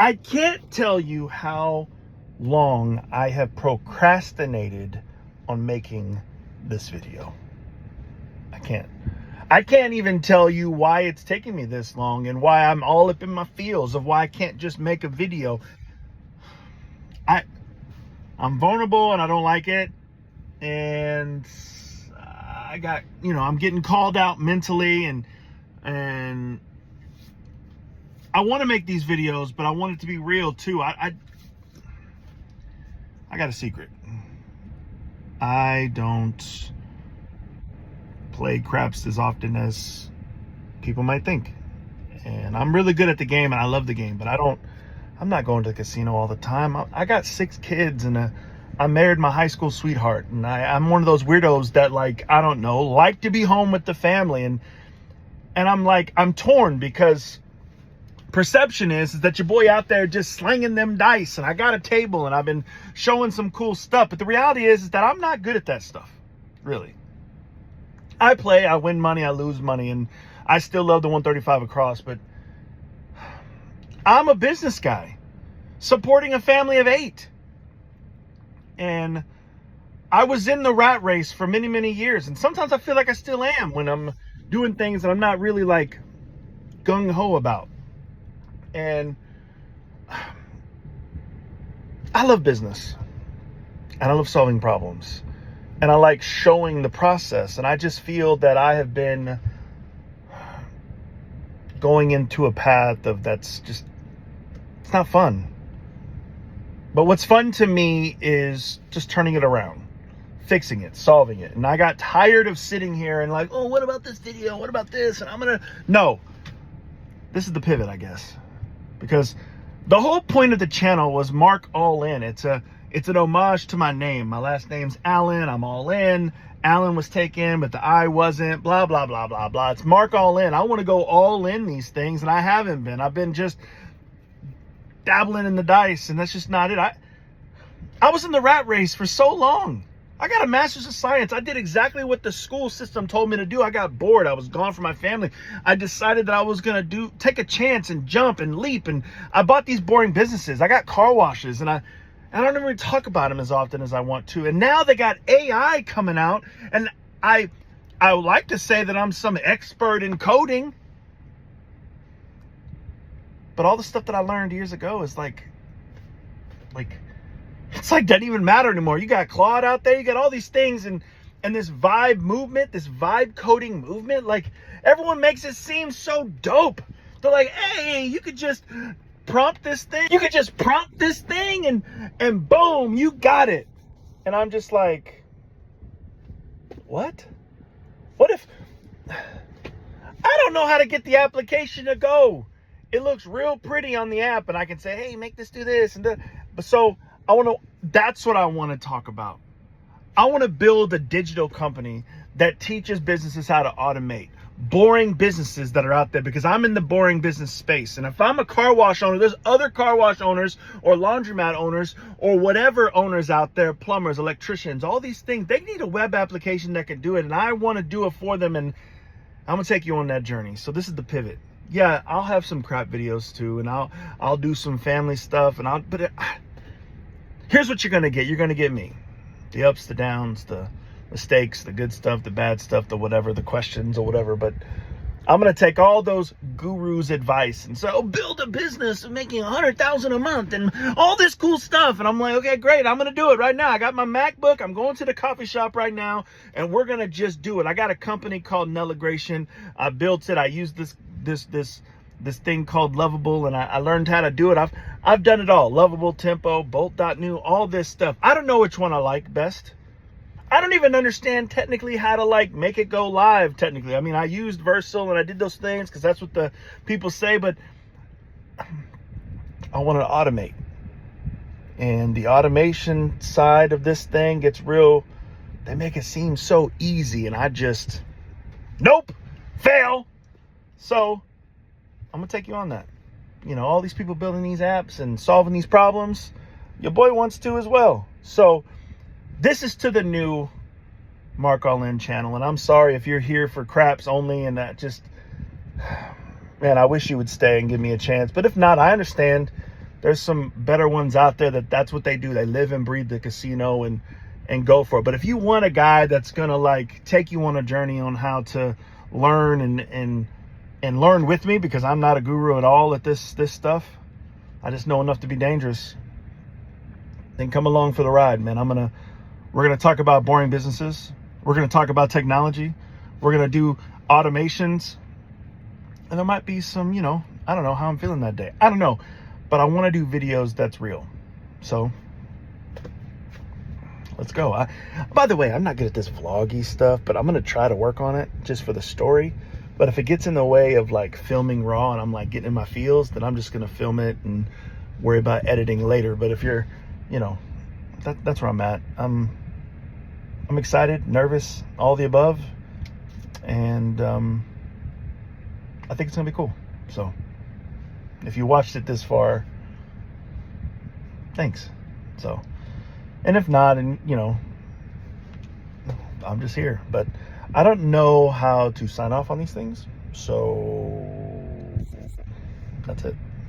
I can't tell you how long I have procrastinated on making this video. I can't even tell you why it's taking me this long and why I'm all up in my feels of why I can't just make a video. I'm vulnerable and I don't like it. And I got, I'm getting called out mentally and I want to make these videos, but I want it to be real too. I got a secret. I don't play craps as often as people might think. And I'm really good at the game and I love the game, but I'm not going to the casino all the time. I got 6 kids and I married my high school sweetheart. And I'm one of those weirdos that like to be home with the family. And I'm torn because perception is that your boy out there just slinging them dice and I got a table and I've been showing some cool stuff. But the reality is that I'm not good at that stuff, really. I play, I win money, I lose money, and I still love the 135 across, but I'm a business guy supporting a family of 8. And I was in the rat race for many, many years. And sometimes I feel like I still am when I'm doing things that I'm not really like gung-ho about. And I love business and I love solving problems and I like showing the process. And I just feel that I have been going into a path of it's not fun. But what's fun to me is just turning it around, fixing it, solving it. And I got tired of sitting here and like, oh, what about this video? What about this? And no, this is the pivot, I guess. Because the whole point of the channel was Mark All In. It's an homage to my name. My last name's Allen. I'm all in. Allen was taken, but the I wasn't. Blah, blah, blah, blah, blah. It's Mark All In. I want to go all in these things, and I haven't been. I've been just dabbling in the dice, and that's just not it. I was in the rat race for so long. I got a master's of science. I did exactly what the school system told me to do. I got bored. I was gone from my family. I decided that I was going to take a chance and jump and leap. And I bought these boring businesses. I got car washes and I don't even talk about them as often as I want to. And now they got AI coming out. And I would like to say that I'm some expert in coding. But all the stuff that I learned years ago is it's like doesn't even matter anymore. You got Claude out there, you got all these things and this vibe movement, this vibe coding movement, like everyone makes it seem so dope. They're like, hey, you could just prompt this thing. You could just prompt this thing and boom, you got it. And I'm just like, what? What if I don't know how to get the application to go? It looks real pretty on the app and I can say, hey, make this do this and that. But so that's what I want to talk about. I want to build a digital company that teaches businesses how to automate boring businesses that are out there, because I'm in the boring business space. And if I'm a car wash owner, there's other car wash owners or laundromat owners or whatever owners out there, plumbers, electricians, all these things. They need a web application that can do it. And I want to do it for them. And I'm going to take you on that journey. So this is the pivot. Yeah, I'll have some crap videos too. And I'll do some family stuff here's what you're going to get. You're going to get me. The ups, the downs, the mistakes, the good stuff, the bad stuff, the whatever, the questions or whatever. But I'm going to take all those gurus' advice and say, build a business of making $100,000 a month and all this cool stuff. And I'm like, okay, great. I'm going to do it right now. I got my MacBook. I'm going to the coffee shop right now and we're going to just do it. I got a company called Nelligration. I built it. I used this thing called Lovable, and I learned how to do it. I've done it all. Lovable, Tempo, Bolt.new, all this stuff. I don't know which one I like best. I don't even understand technically how to make it go live technically. I mean, I used Versal and I did those things because that's what the people say, but I want to automate. And the automation side of this thing gets real, they make it seem so easy and I just, nope, fail. So I'm going to take you on that. All these people building these apps and solving these problems, your boy wants to as well. So this is to the new Mark All In channel. And I'm sorry if you're here for craps only and that man, I wish you would stay and give me a chance. But if not, I understand. There's some better ones out there that's what they do. They live and breathe the casino and go for it. But if you want a guy that's gonna like take you on a journey on how to learn and learn with me, because I'm not a guru at all at this stuff. I just know enough to be dangerous. Then come along for the ride, man. We're gonna talk about boring businesses. We're gonna talk about technology. We're gonna do automations. And there might be some, I don't know how I'm feeling that day. I don't know. But I want to do videos that's real. So let's go. By the way, I'm not good at this vloggy stuff, but I'm going to try to work on it just for the story. But if it gets in the way of like filming raw and I'm like getting in my feels, then I'm just going to film it and worry about editing later. But if you're, that's where I'm at. I'm excited, nervous, all the above. And I think it's going to be cool. So if you watched it this far, thanks. So, and if not, and I'm just here, but I don't know how to sign off on these things. So that's it.